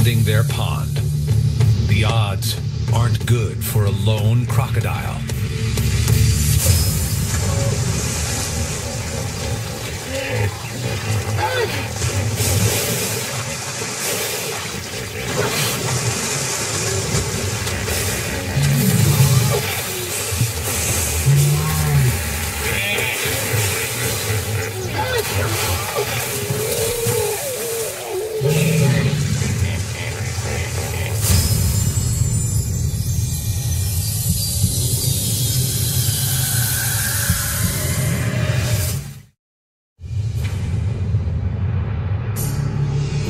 defending their pond. The odds aren't good for a lone crocodile.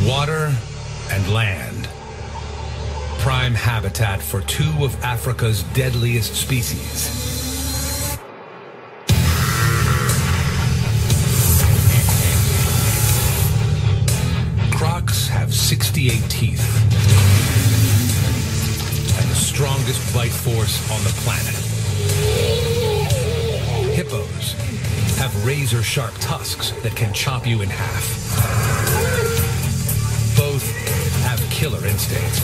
Water and land. Prime habitat for two of Africa's deadliest species. Crocs have 68 teeth and the strongest bite force on the planet. Hippos have razor-sharp tusks that can chop you in half. Both have killer instincts.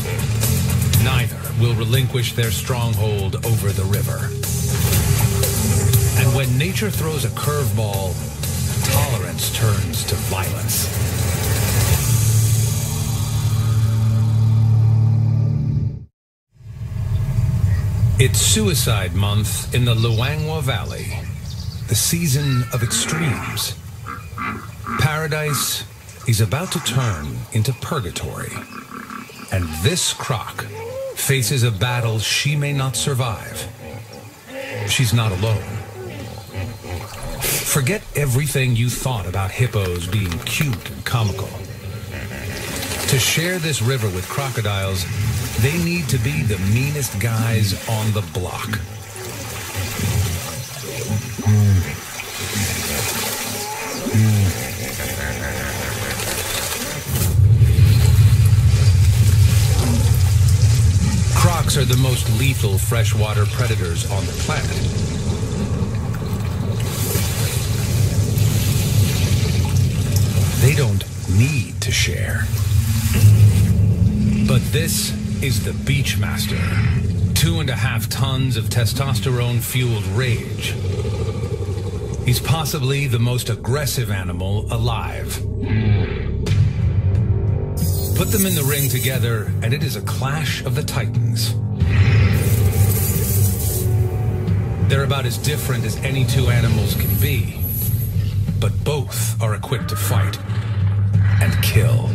Neither will relinquish their stronghold over the river. And when nature throws a curveball, tolerance turns to violence. It's suicide month in the Luangwa Valley, the season of extremes. Paradise is about to turn into purgatory, and this croc faces a battle she may not survive. She's not alone. Forget everything you thought about hippos being cute and comical. To share this river with crocodiles, they need to be the meanest guys on the block. Crocs are the most lethal freshwater predators on the planet. They don't need to share. But this is the Beachmaster. 2.5 tons of testosterone-fueled rage. He's possibly the most aggressive animal alive. Put them in the ring together, and it is a clash of the titans. They're about as different as any two animals can be, but both are equipped to fight and kill.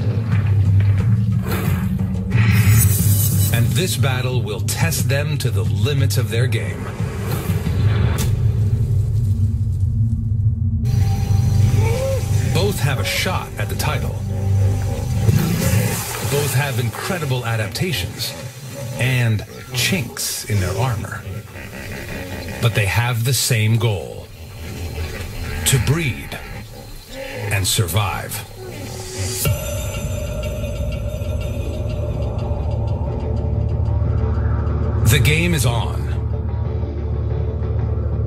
And this battle will test them to the limits of their game. Both have a shot at the title. Both have incredible adaptations and chinks in their armor. But they have the same goal: to breed and survive. The game is on.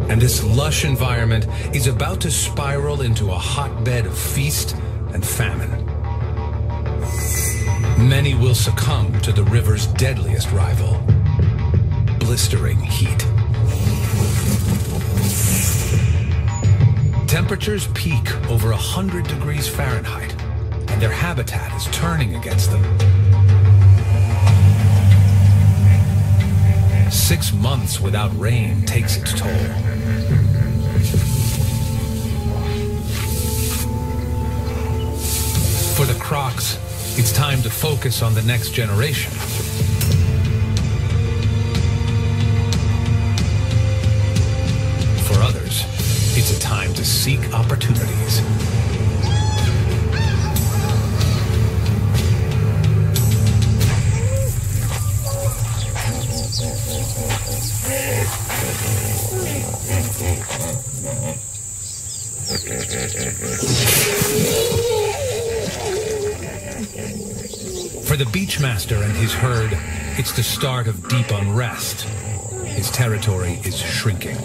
And this lush environment is about to spiral into a hotbed of feast and famine. Many will succumb to the river's deadliest rival: blistering heat. Temperatures peak over 100 degrees Fahrenheit, and their habitat is turning against them. 6 months without rain takes its toll. For the crocs, it's time to focus on the next generation. For others, it's a time to seek opportunities. For the Beachmaster and his herd, it's the start of deep unrest. His territory is shrinking.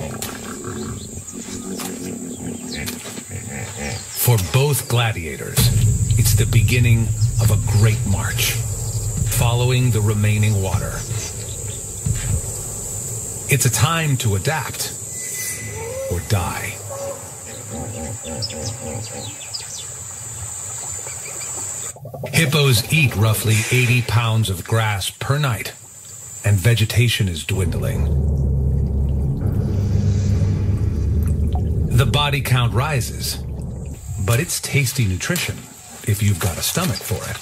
For both gladiators, it's the beginning of a great march. following the remaining water. It's a time to adapt or die. Hippos eat roughly 80 pounds of grass per night, and vegetation is dwindling. The body count rises, but it's tasty nutrition if you've got a stomach for it.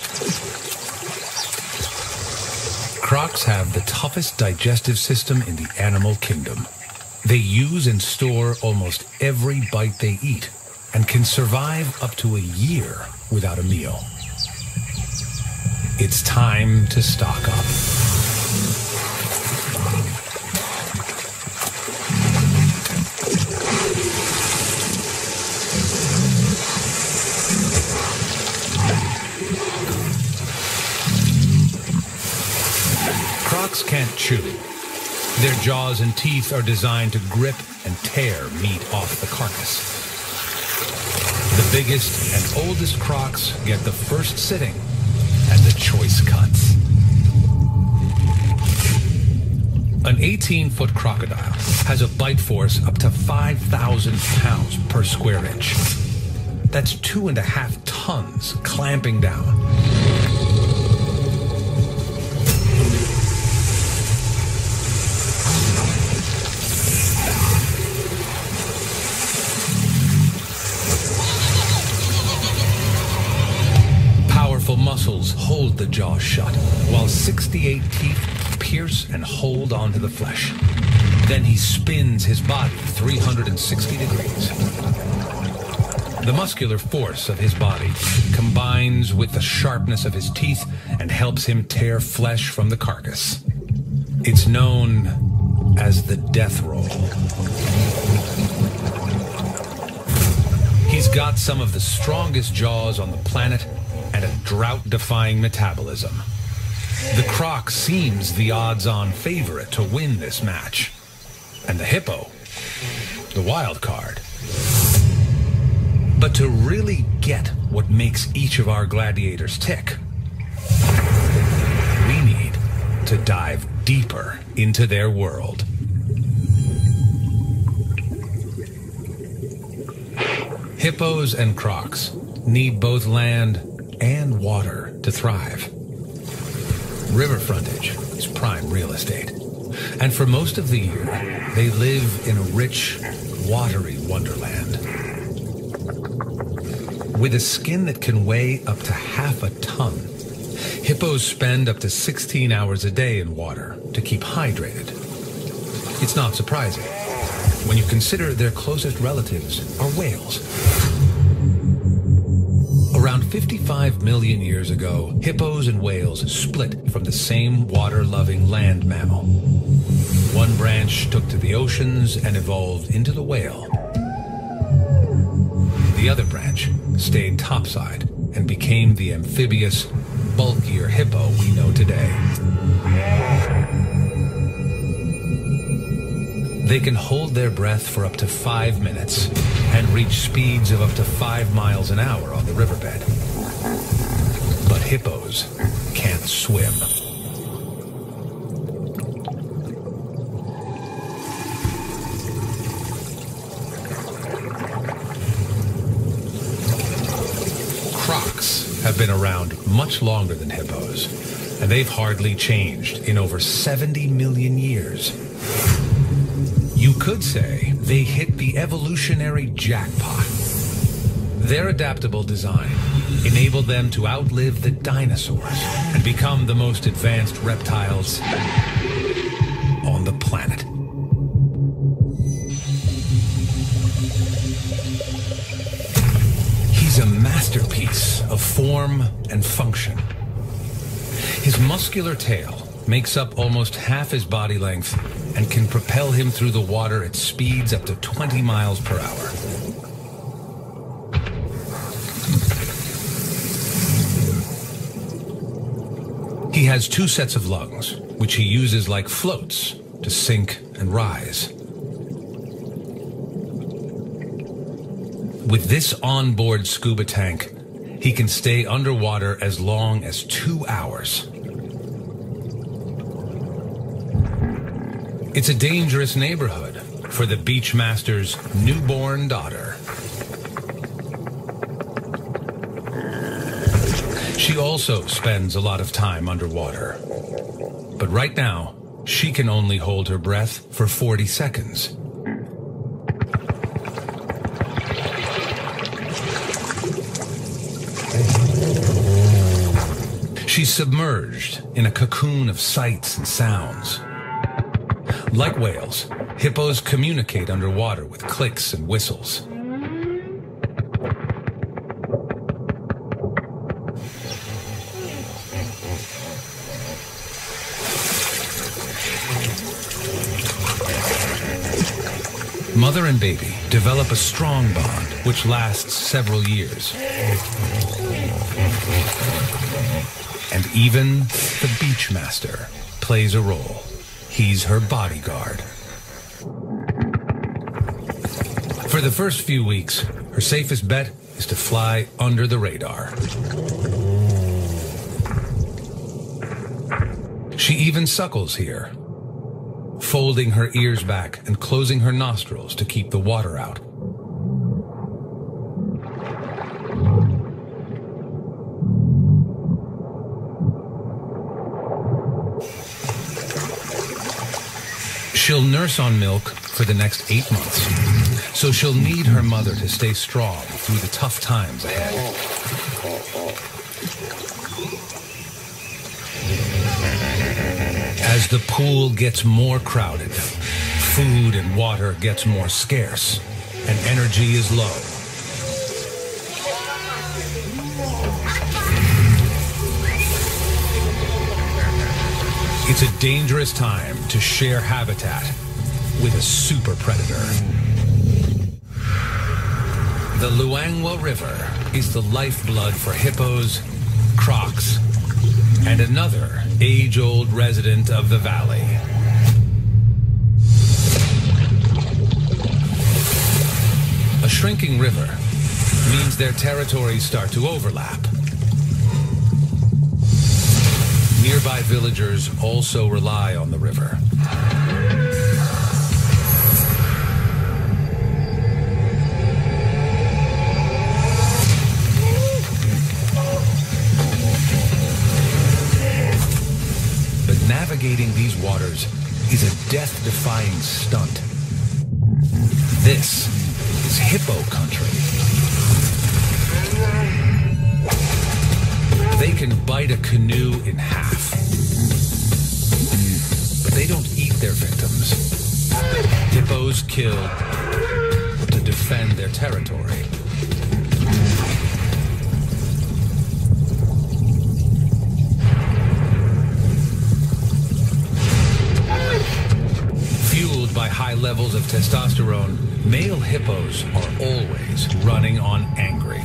Crocs have the toughest digestive system in the animal kingdom. They use and store almost every bite they eat and can survive up to a year without a meal. It's time to stock up. Crocs can't chew. Their jaws and teeth are designed to grip and tear meat off the carcass. The biggest and oldest crocs get the first sitting and the choice cuts. An 18-foot crocodile has a bite force up to 5,000 pounds per square inch. That's 2.5 tons clamping down. Muscles hold the jaw shut, while 68 teeth pierce and hold onto the flesh. Then he spins his body 360 degrees. The muscular force of his body combines with the sharpness of his teeth and helps him tear flesh from the carcass. It's known as the death roll. He's got some of the strongest jaws on the planet and a drought-defying metabolism. The croc seems the odds-on favorite to win this match. And the hippo, the wild card. But to really get what makes each of our gladiators tick, we need to dive deeper into their world. Hippos and crocs need both land and water to thrive. River frontage is prime real estate. And for most of the year, they live in a rich, watery wonderland. With a skin that can weigh up to half a ton, hippos spend up to 16 hours a day in water to keep hydrated. It's not surprising when you consider their closest relatives are whales. Around 55 million years ago, hippos and whales split from the same water-loving land mammal. One branch took to the oceans and evolved into the whale. The other branch stayed topside and became the amphibious, bulkier hippo we know today. They can hold their breath for up to 5 minutes and reach speeds of up to 5 miles an hour on the riverbed. But hippos can't swim. Crocs have been around much longer than hippos, and they've hardly changed in over 70 million years. You could say they hit the evolutionary jackpot. Their adaptable design enabled them to outlive the dinosaurs and become the most advanced reptiles on the planet. He's a masterpiece of form and function. His muscular tail makes up almost half his body length and can propel him through the water at speeds up to 20 miles per hour. He has 2 sets of lungs, which he uses like floats to sink and rise. With this onboard scuba tank, he can stay underwater as long as 2 hours. It's a dangerous neighborhood for the beachmaster's newborn daughter. She also spends a lot of time underwater. But right now, she can only hold her breath for 40 seconds. She's submerged in a cocoon of sights and sounds. Like whales, hippos communicate underwater with clicks and whistles. Mother and baby develop a strong bond which lasts several years. And even the beachmaster plays a role. He's her bodyguard. For the first few weeks, her safest bet is to fly under the radar. She even suckles here, folding her ears back and closing her nostrils to keep the water out. She'll nurse on milk for the next 8 months, so she'll need her mother to stay strong through the tough times ahead. As the pool gets more crowded, food and water gets more scarce, and energy is low. It's a dangerous time to share habitat with a super predator. The Luangwa River is the lifeblood for hippos, crocs, and another age-old resident of the valley. A shrinking river means their territories start to overlap. Nearby villagers also rely on the river. But navigating these waters is a death-defying stunt. This is hippo country. They can bite a canoe in half, but they don't eat their victims. Hippos kill to defend their territory. Fueled by high levels of testosterone, male hippos are always running on angry.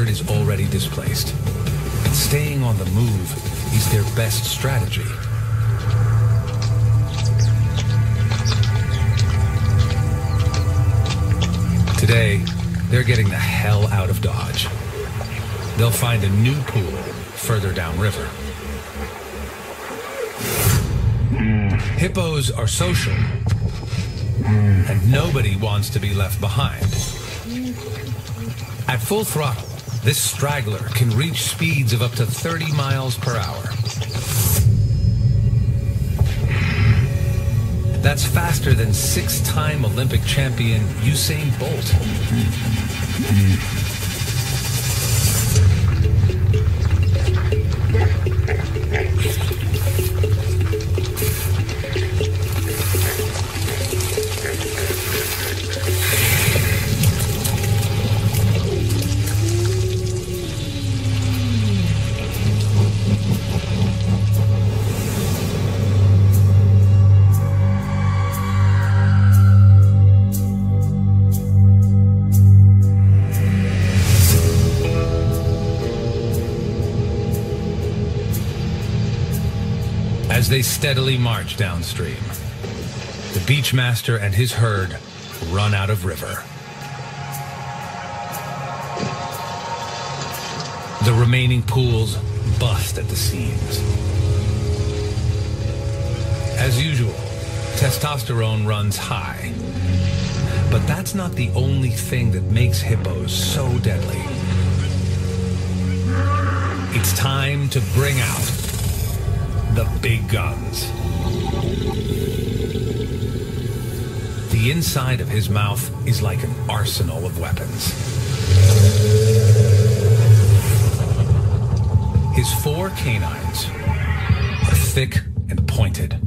Is already displaced. Staying on the move is their best strategy. Today, they're getting the hell out of Dodge. They'll find a new pool further downriver. Hippos are social, and nobody wants to be left behind. At full throttle, this straggler can reach speeds of up to 30 miles per hour. That's faster than 6-time Olympic champion Usain Bolt. As they steadily march downstream, the beachmaster and his herd run out of river. The remaining pools bust at the seams. As usual, testosterone runs high. But that's not the only thing that makes hippos so deadly. It's time to bring out the big guns. The inside of his mouth is like an arsenal of weapons. His 4 canines are thick and pointed.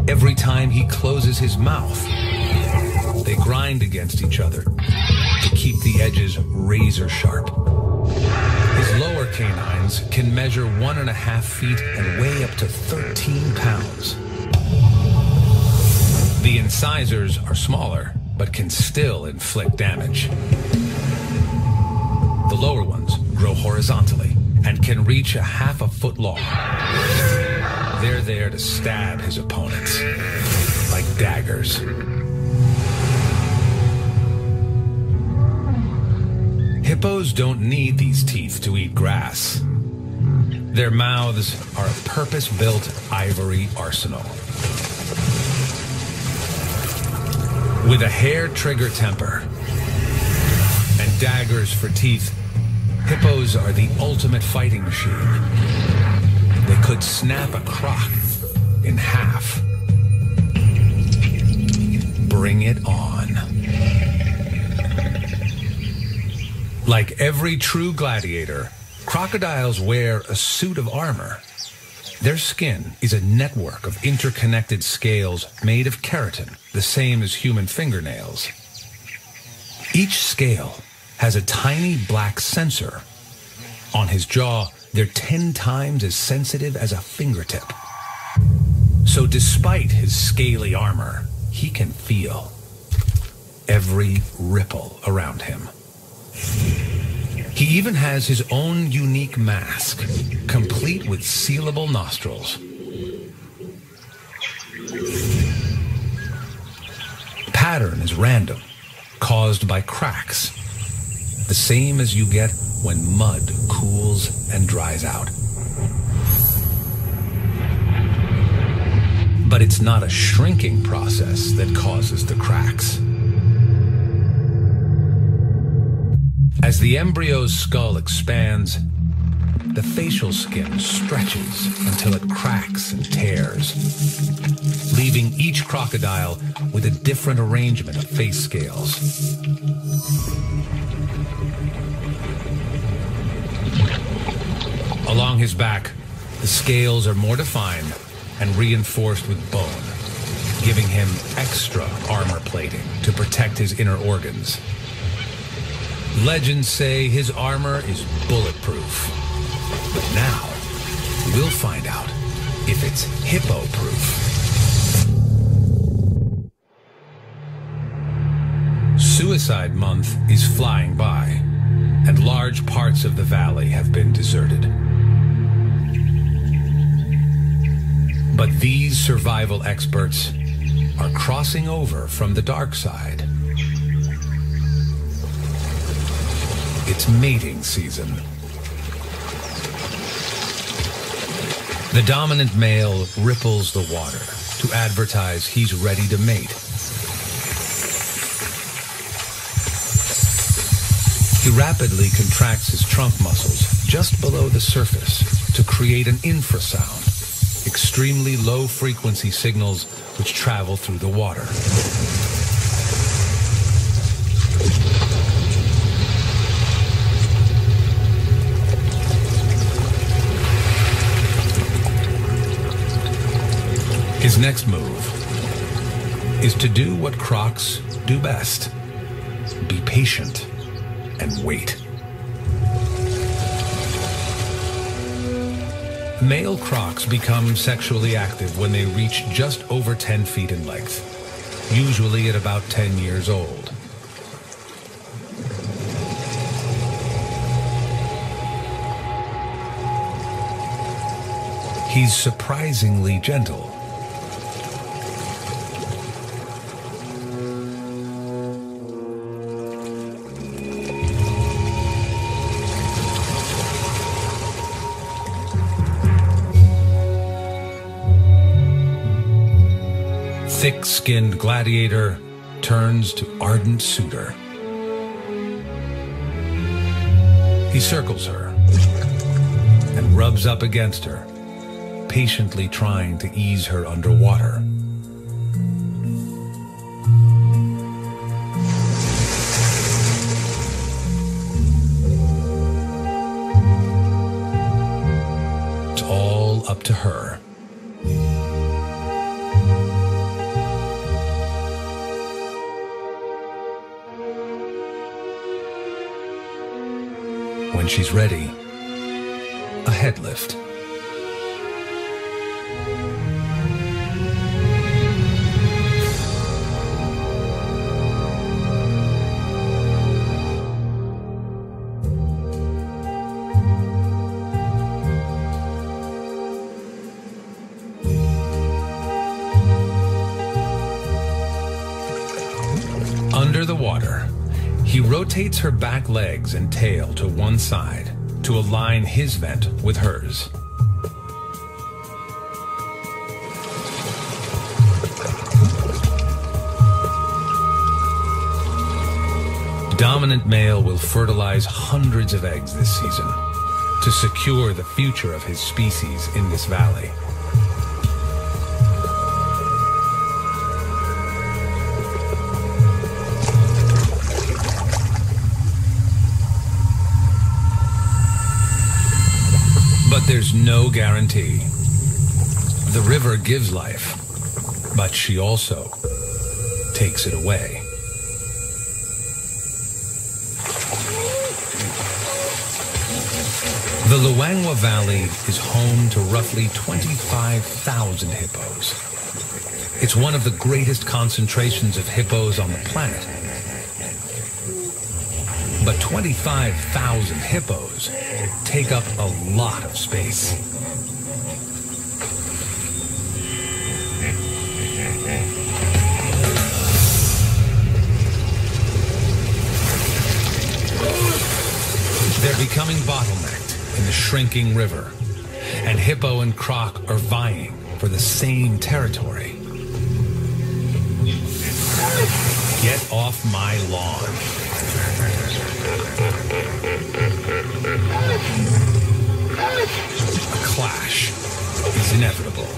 Every time he closes his mouth, they grind against each other to keep the edges razor sharp. His lower canines can measure 1.5 feet and weigh up to 13 pounds. The incisors are smaller, but can still inflict damage. The lower ones grow horizontally and can reach 1/2 foot long. They're there to stab his opponents like daggers. Hippos don't need these teeth to eat grass. Their mouths are a purpose-built ivory arsenal. With a hair-trigger temper and daggers for teeth, hippos are the ultimate fighting machine. They could snap a croc in half. Bring it on. Like every true gladiator, crocodiles wear a suit of armor. Their skin is a network of interconnected scales made of keratin, the same as human fingernails. Each scale has a tiny black sensor. On his jaw, they're 10 times as sensitive as a fingertip. So despite his scaly armor, he can feel every ripple around him. He even has his own unique mask, complete with sealable nostrils. Pattern is random, caused by cracks, the same as you get when mud cools and dries out. But it's not a shrinking process that causes the cracks. As the embryo's skull expands, the facial skin stretches until it cracks and tears, leaving each crocodile with a different arrangement of face scales. Along his back, the scales are more defined and reinforced with bone, giving him extra armor plating to protect his inner organs. Legends say his armor is bulletproof. But now, we'll find out if it's hippo-proof. Suicide Month is flying by, and large parts of the valley have been deserted. But these survival experts are crossing over from the dark side. It's mating season. The dominant male ripples the water to advertise he's ready to mate. He rapidly contracts his trunk muscles just below the surface to create an infrasound, extremely low-frequency signals which travel through the water. His next move is to do what crocs do best: be patient and wait. Male crocs become sexually active when they reach just over 10 feet in length, usually at about 10 years old. He's surprisingly gentle. black-skinned gladiator turns to ardent suitor. He circles her and rubs up against her, patiently trying to ease her underwater. It's all up to her. When she's ready, a head lift. Under the water, he rotates her back legs and tail to one side to align his vent with hers. Dominant male will fertilize hundreds of eggs this season to secure the future of his species in this valley. But there's no guarantee. The river gives life, but she also takes it away. The Luangwa Valley is home to roughly 25,000 hippos. It's one of the greatest concentrations of hippos on the planet. But 25,000 hippos take up a lot of space. They're becoming bottlenecked in the shrinking river, and Hippo and Croc are vying for the same territory. Get off my lawn. A clash is inevitable.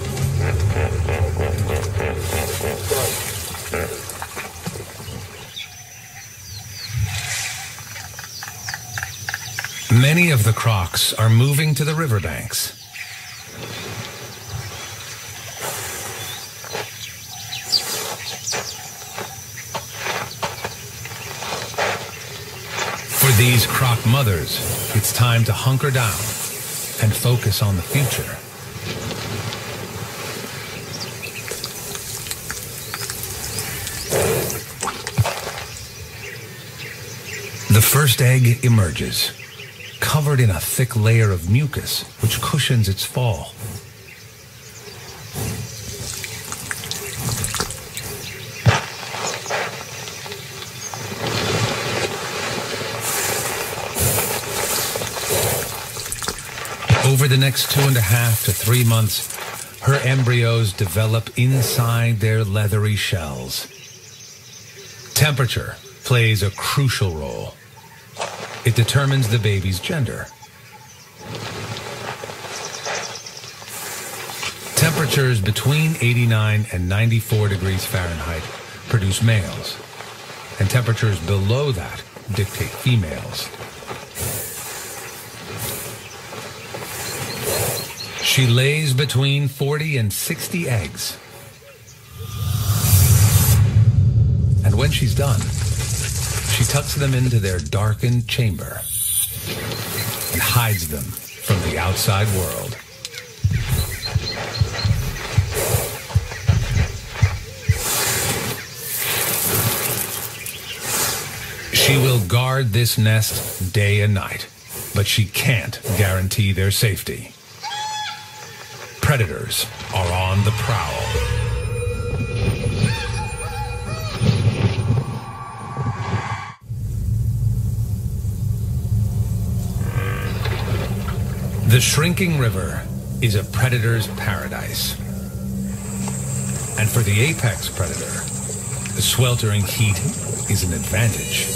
Many of the crocs are moving to the riverbanks. For these croc mothers, it's time to hunker down and focus on the future. The first egg emerges, covered in a thick layer of mucus which cushions its fall. Over the next 2.5 to 3 months, her embryos develop inside their leathery shells. Temperature plays a crucial role. It determines the baby's gender. Temperatures between 89 and 94 degrees Fahrenheit produce males, and temperatures below that dictate females. She lays between 40 and 60 eggs. And when she's done, she tucks them into their darkened chamber and hides them from the outside world. She will guard this nest day and night, but she can't guarantee their safety. Predators are on the prowl. The shrinking river is a predator's paradise. And for the apex predator, the sweltering heat is an advantage.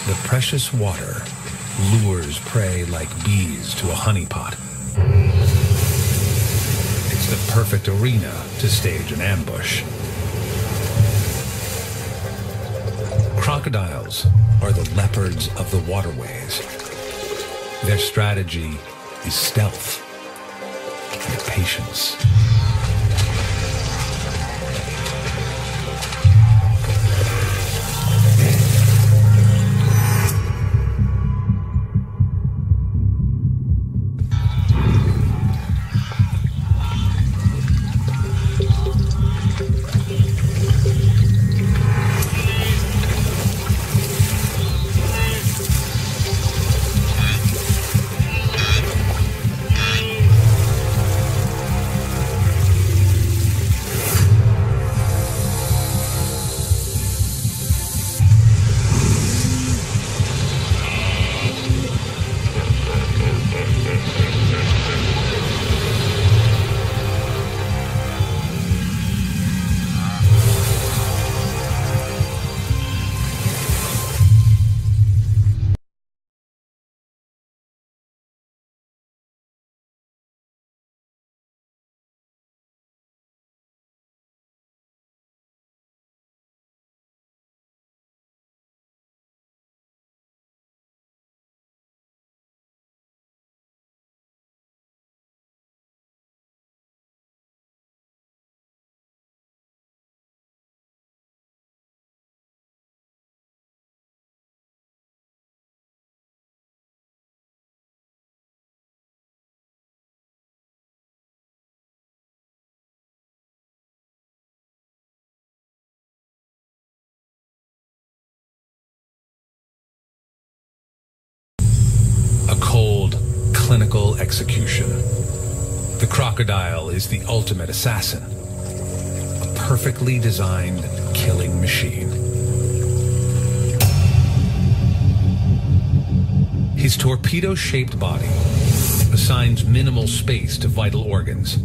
The precious water lures prey like bees to a honeypot. It's the perfect arena to stage an ambush. Crocodiles are the leopards of the waterways. Their strategy is stealth and patience. A cold, clinical execution. The crocodile is the ultimate assassin. A perfectly designed killing machine. His torpedo-shaped body assigns minimal space to vital organs.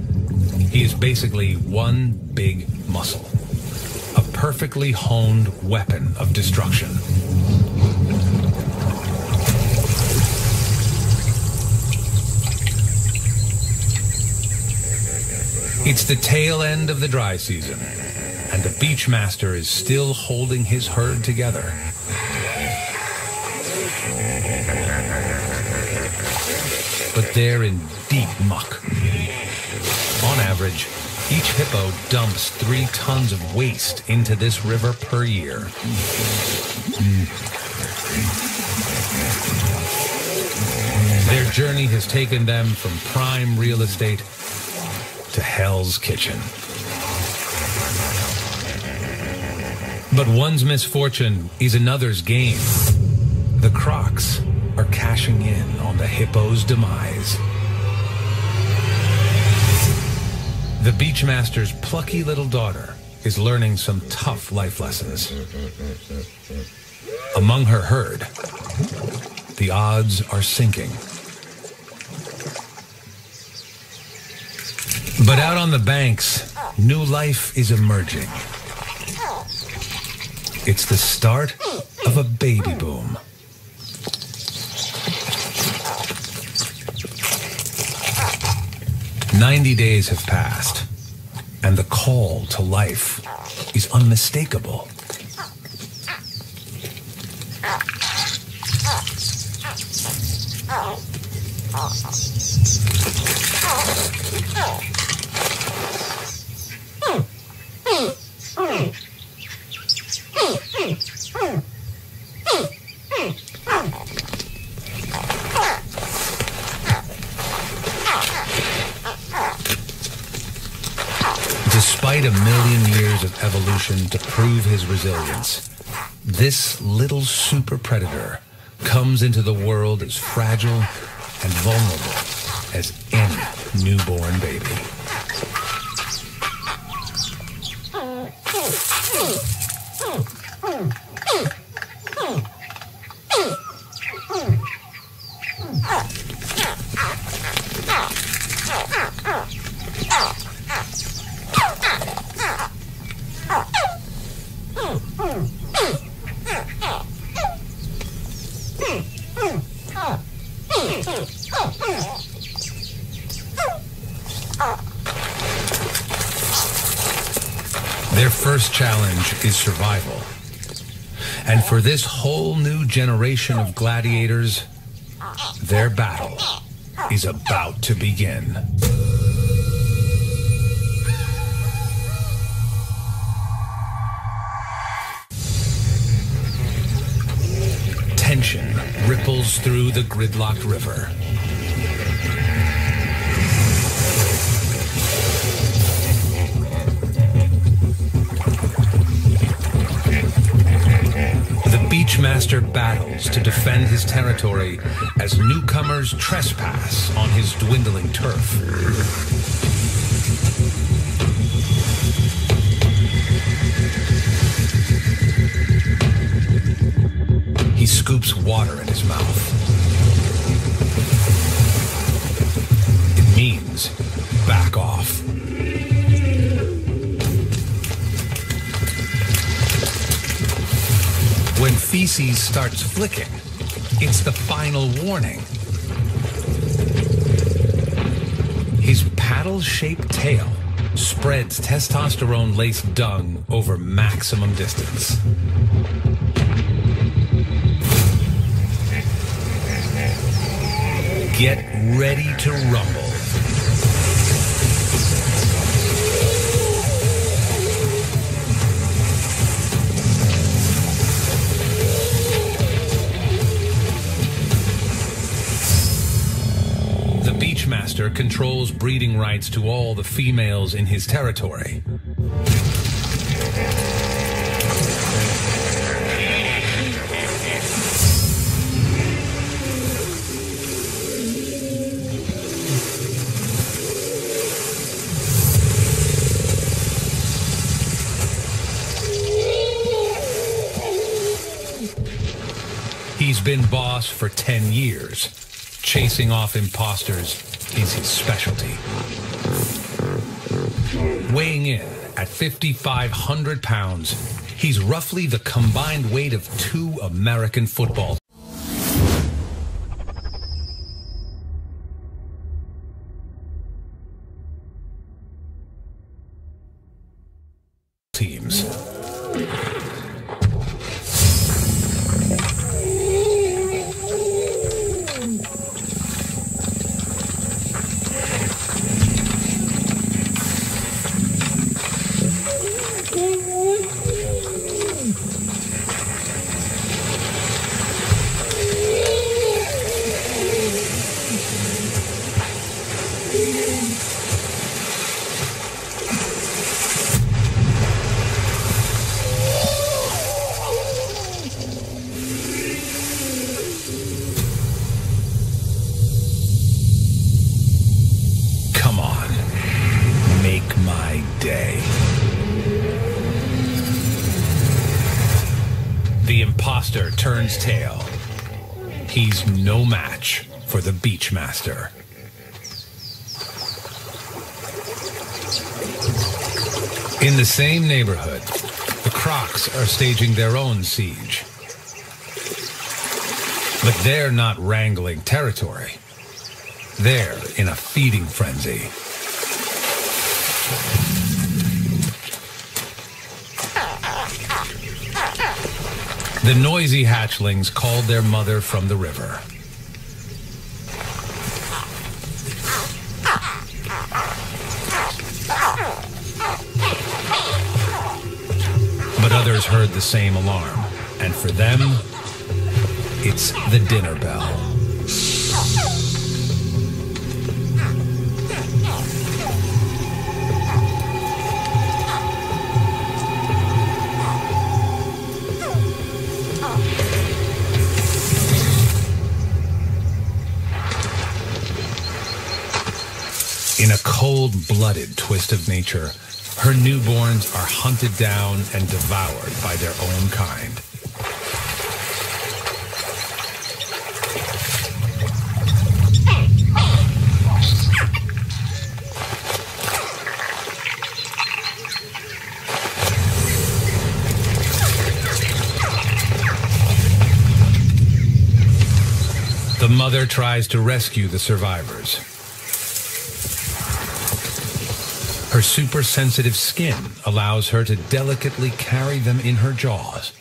He is basically one big muscle. A perfectly honed weapon of destruction. It's the tail end of the dry season, and the beachmaster is still holding his herd together. But they're in deep muck. On average, each hippo dumps 3 tons of waste into this river per year. Their journey has taken them from prime real estate to Hell's Kitchen. But one's misfortune is another's gain. The crocs are cashing in on the hippo's demise. The beachmaster's plucky little daughter is learning some tough life lessons. Among her herd, the odds are sinking. But out on the banks, new life is emerging. It's the start of a baby boom. "90 days have passed, and the call to life is unmistakable. Despite a million years of evolution to prove his resilience, this little super predator comes into the world as fragile and vulnerable as any newborn baby. Their first challenge is survival. And for this whole new generation of gladiators, their battle is about to begin. Tension ripples through the gridlocked river. The Beachmaster battles to defend his territory as newcomers trespass on his dwindling turf. He scoops water in his mouth. It means back off. When feces starts flicking, it's the final warning. His paddle-shaped tail spreads testosterone-laced dung over maximum distance. Get ready to rumble. The Beachmaster controls breeding rights to all the females in his territory. He's been boss for 10 years. Chasing off imposters is his specialty. Weighing in at 5,500 pounds, he's roughly the combined weight of 2 American football teams. Turns tail. He's no match for the Beachmaster. In the same neighborhood, the Crocs are staging their own siege. But they're not wrangling territory. They're in a feeding frenzy. The noisy hatchlings called their mother from the river. But others heard the same alarm, and for them, it's the dinner bell. In a cold-blooded twist of nature, her newborns are hunted down and devoured by their own kind. The mother tries to rescue the survivors. Her super-sensitive skin allows her to delicately carry them in her jaws.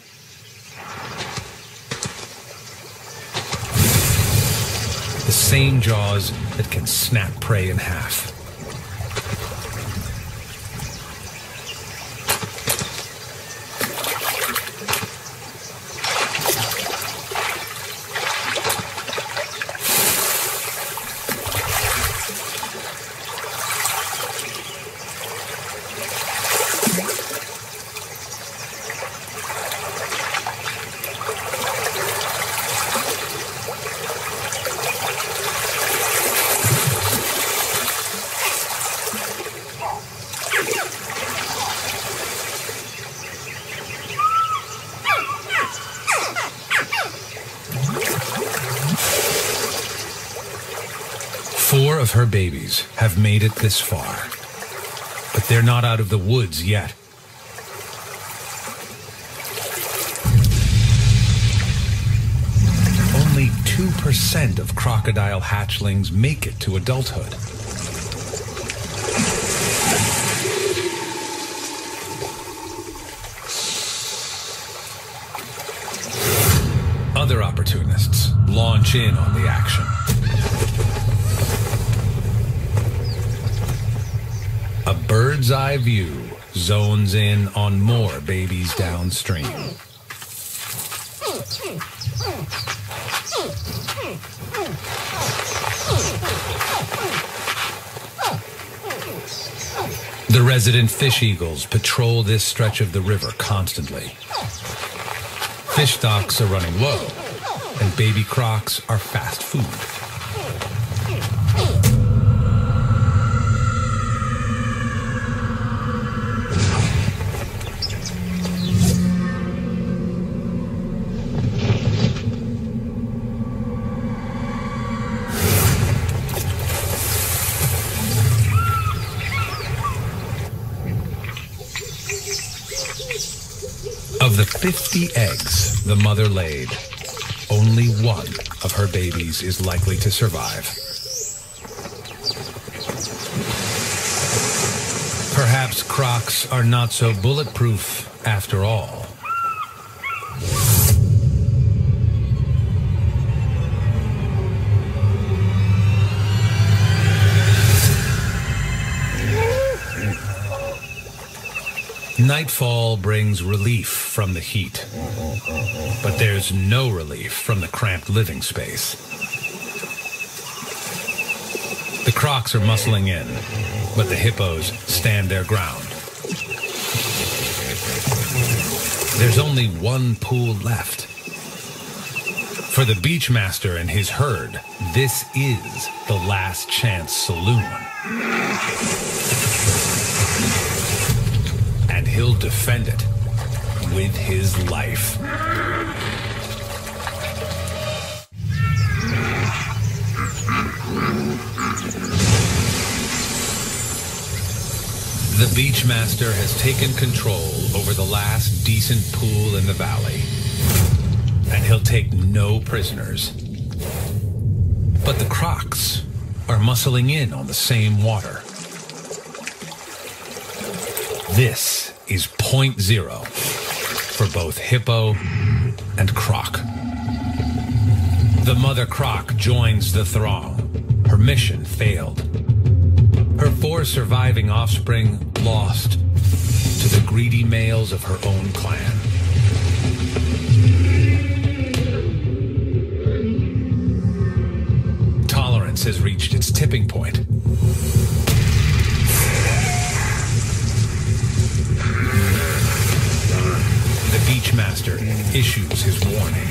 The same jaws that can snap prey in half. Four of her babies have made it this far, but they're not out of the woods yet. Only 2% of crocodile hatchlings make it to adulthood. Other opportunists launch in on the action. A bird's eye view zones in on more babies downstream. The resident fish eagles patrol this stretch of the river constantly. Fish stocks are running low, and baby crocs are fast food. Of the 50 eggs the mother laid, only one of her babies is likely to survive. Perhaps crocs are not so bulletproof after all. Nightfall brings relief from the heat, but there's no relief from the cramped living space. The crocs are muscling in, but the hippos stand their ground. There's only one pool left. For the beachmaster and his herd, this is the last chance saloon. And he'll defend it with his life. The beachmaster has taken control over the last decent pool in the valley, and he'll take no prisoners. But the crocs are muscling in on the same water. This is point zero for both hippo and croc. The mother croc joins the throng. Her mission failed. Her 4 surviving offspring lost to the greedy males of her own clan. Tolerance has reached its tipping point. The beachmaster issues his warning,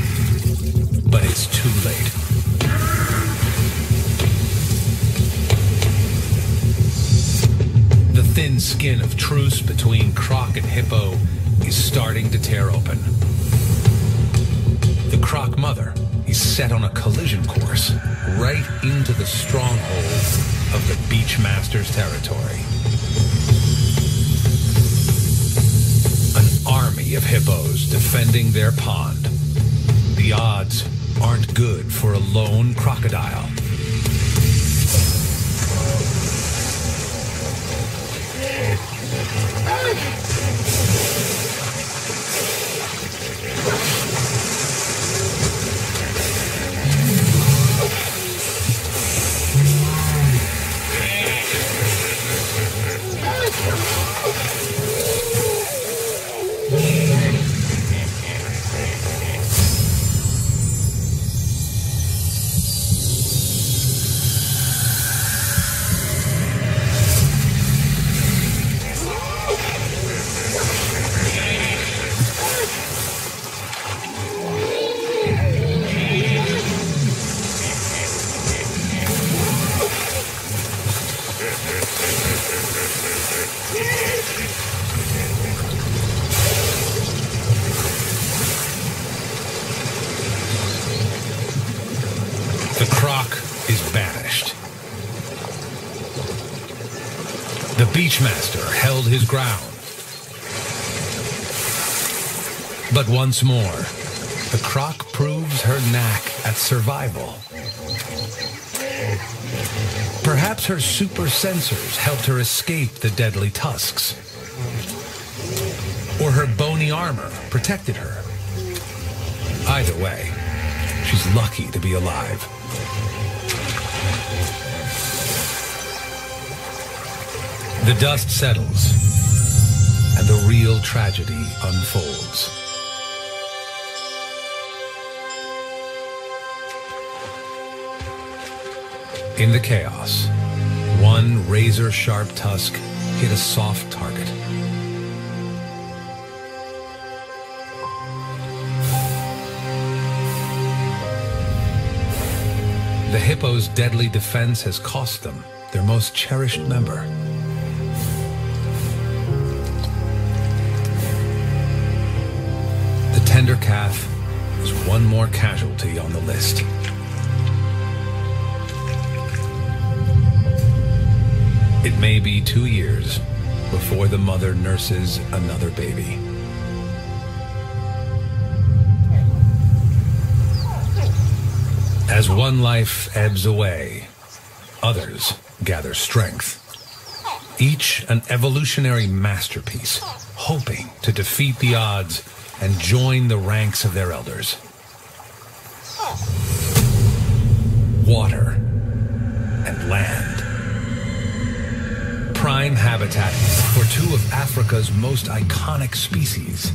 but it's too late. The thin skin of truce between croc and hippo is starting to tear open. The croc mother is set on a collision course right into the stronghold of the beachmaster's territory. An army of hippos defending their pond. The odds aren't good for a lone crocodile. Beachmaster held his ground. But once more, the croc proves her knack at survival. Perhaps her super sensors helped her escape the deadly tusks. Or her bony armor protected her. Either way, she's lucky to be alive. The dust settles, and the real tragedy unfolds. In the chaos, one razor-sharp tusk hit a soft target. The hippo's deadly defense has cost them their most cherished member. The tender calf is one more casualty on the list. It may be 2 years before the mother nurses another baby. As one life ebbs away, others gather strength. Each an evolutionary masterpiece, hoping to defeat the odds and join the ranks of their elders. Water and land. Prime habitat for two of Africa's most iconic species.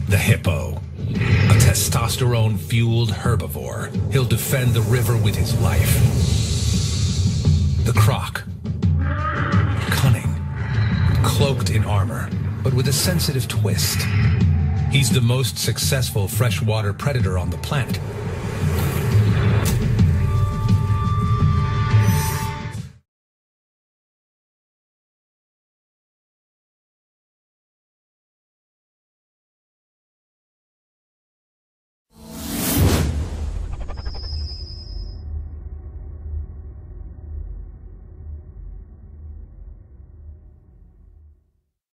The hippo, a testosterone-fueled herbivore. He'll defend the river with his life. The croc, cunning, cloaked in armor, but with a sensitive twist. He's the most successful freshwater predator on the planet,